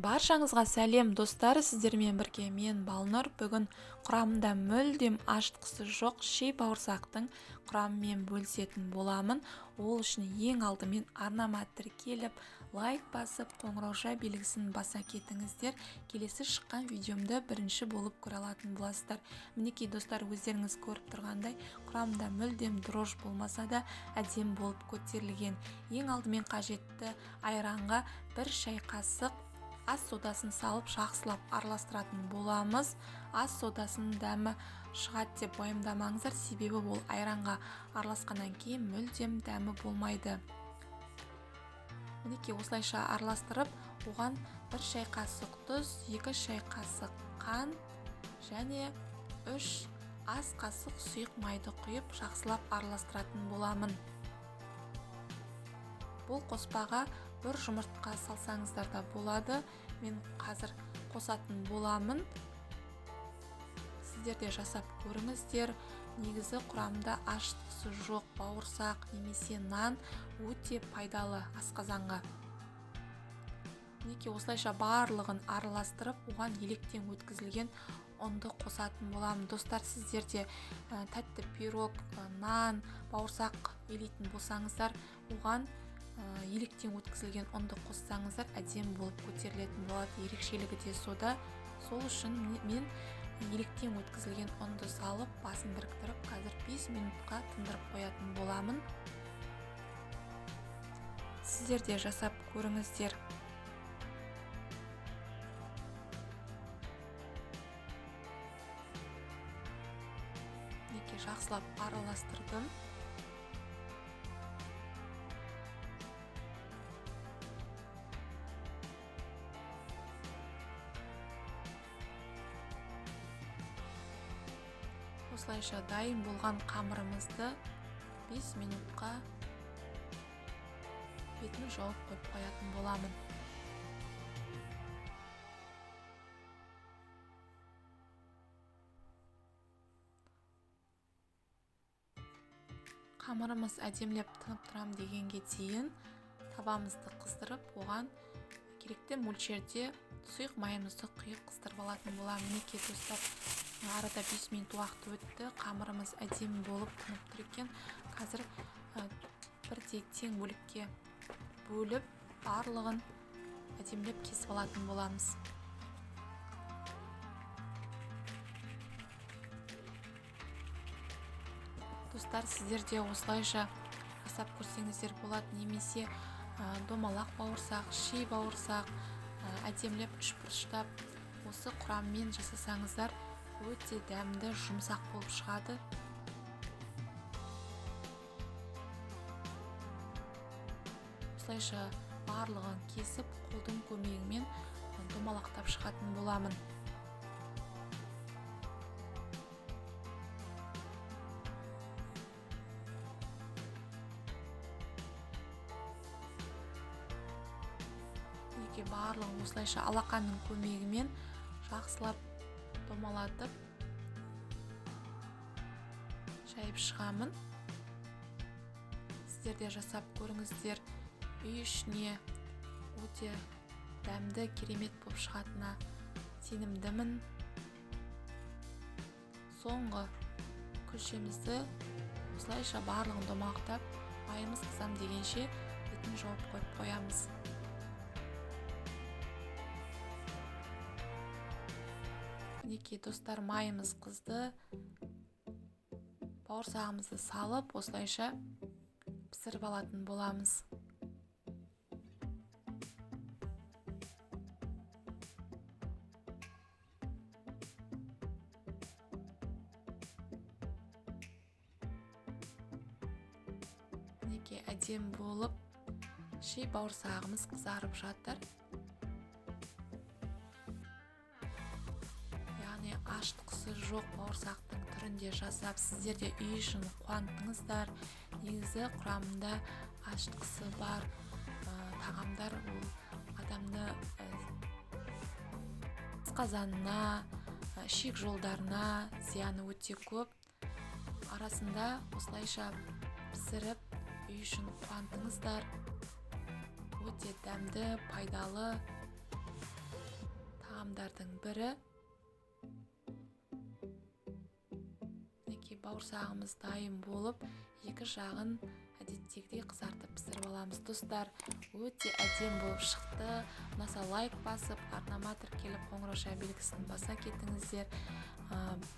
Баршаңызға сәлем достар, сіздермен бірге мен Балнұр. Бүгін құрамында мүлдем ашытқысы жоқ ши бауырсақтың құрамымен бөлісетін боламын. Ол үшін ең алдымен арнама тіркеліп, лайк басып, қоңырауша белгісін баса кетіңіздер. Келесі шыққан видеомды бірінші болып көре алатын боласыздар. Мінекей достар, өздеріңіз көріп тұрғандай, құрамында мүлдем дрожь болмаса да әдем болып көтерілген. Ең алдымен қажетті айранға 1 шай қасық ас содасын салып жақсылап араластыратын боламыз. Ас содасының дәмі шығады деп уайымдамаңыздар, себебі ол айранға араласқаннан кейін мүлдем дәмі болмайды. Мінекей осылайша араластырып, оған 1 шай қасық тұз, 2 шай қасық қант және 3 ас қасық сұйық майды құйып жақсылап араластыратын боламын. Бұл қоспаға 1 жұмыртқа салсаңыздар да болады. Мен қазір қосатын боламын. Сіздер де жасап көріңіздер. Негізі құрамында ашытқысы жоқ бауырсақ немесе нан өте пайдалы асқазанға. Мінекей осылайша барлығын араластырып, оған електен өткізілген ұнды қосатын боламын. Достар, сіздер де тәтті пирог, нан, бауырсақ елейтін болсаңыздар, оған електен өткізілген ұнды қоссаңыздар әдем болып көтерілетін болады. Ерекшелігі де сода. Сол үшін мен електен өткізілген ұнды салып, басын біріктіріп, қазір 5 минутқа тындырып қоятын боламын. Сіздер де жасап көріңіздер. Неке жақсылап араластырдым. Осылайша дайын болған қамырымызды 5 минутқа бетін жауып қойып қоятын боламын. Қамырымыз әдемлеп тынып тұрам дегенге дейін табамызды қыздырып, оған керекті мөлшерде сұйық майымызды құйып қыздырып алатын боламын. Мінекей достар, арада 5 минут уақыт өтті. Қамырымыз әдемі болып тынып тұр екен. Қазір бірдей тең бөлікке бөліп, барлығын әдемлеп кесіп алатын боламыз. Достар, сіздер де осылайша жасап көрсеңіздер болады. Немесе домалақ бауырсақ, ши бауырсақ әдемлеп үшбұрыштап осы құраммен жасасаңыздар, өте дәмді, жұмсақ болып шығады. Осылайша барлығын кесіп, қолдың көмегімен домалақтап шығатын боламын. Неге барлығын осылайша алақанның көмегімен жақсылап домалатып шайып шығамын. Сіздер де жасап көріңіздер. Үй ішіне өте дәмді, керемет болып шығатынына сенімдімін. Соңғы күлшемізді осылайша барлығын домалақтап, майымыз қызам дегенше бетін жауып қойып қоямыз. Мінекей достар, майымыз қызды. Бауырсағымызды салып, осылайша пісіріп алатын боламыз. Мінекей әдем болып, ши бауырсағымыз қызарып жатыр. Ашытқысы жоқ бауырсақтың түрінде жасап, сіздер де үй ішін қуантыңыздар. Негізі құрамында ашытқысы бар тағамдар ол адамды асқазанына, ішек жолдарына зияны өте көп. Арасында осылайша пісіріп, үй ішін қуантыңыздар. Өте дәмді, пайдалы. құрамдардың бірі. Бауырсағымыз дайын болып, екі жағын әдеттегідей қызартып пісіріп аламыз. Достар, өте әдемі болып шықты. Ұнаса лайк басып, арнама тіркеліп қоңырау белгісін баса кетіңіздер.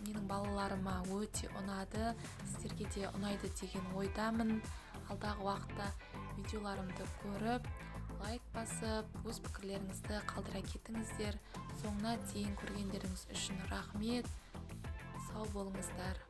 Менің балаларыма өте ұнады, сіздерге де ұнайды деген ойдамын. Алдағы уақытта видеоларымды көріп, лайк басып, өз пікірлеріңізді қалдыра кетіңіздер. Соңына дейін көргендеріңіз үшін рахмет. Сау болыңыздар.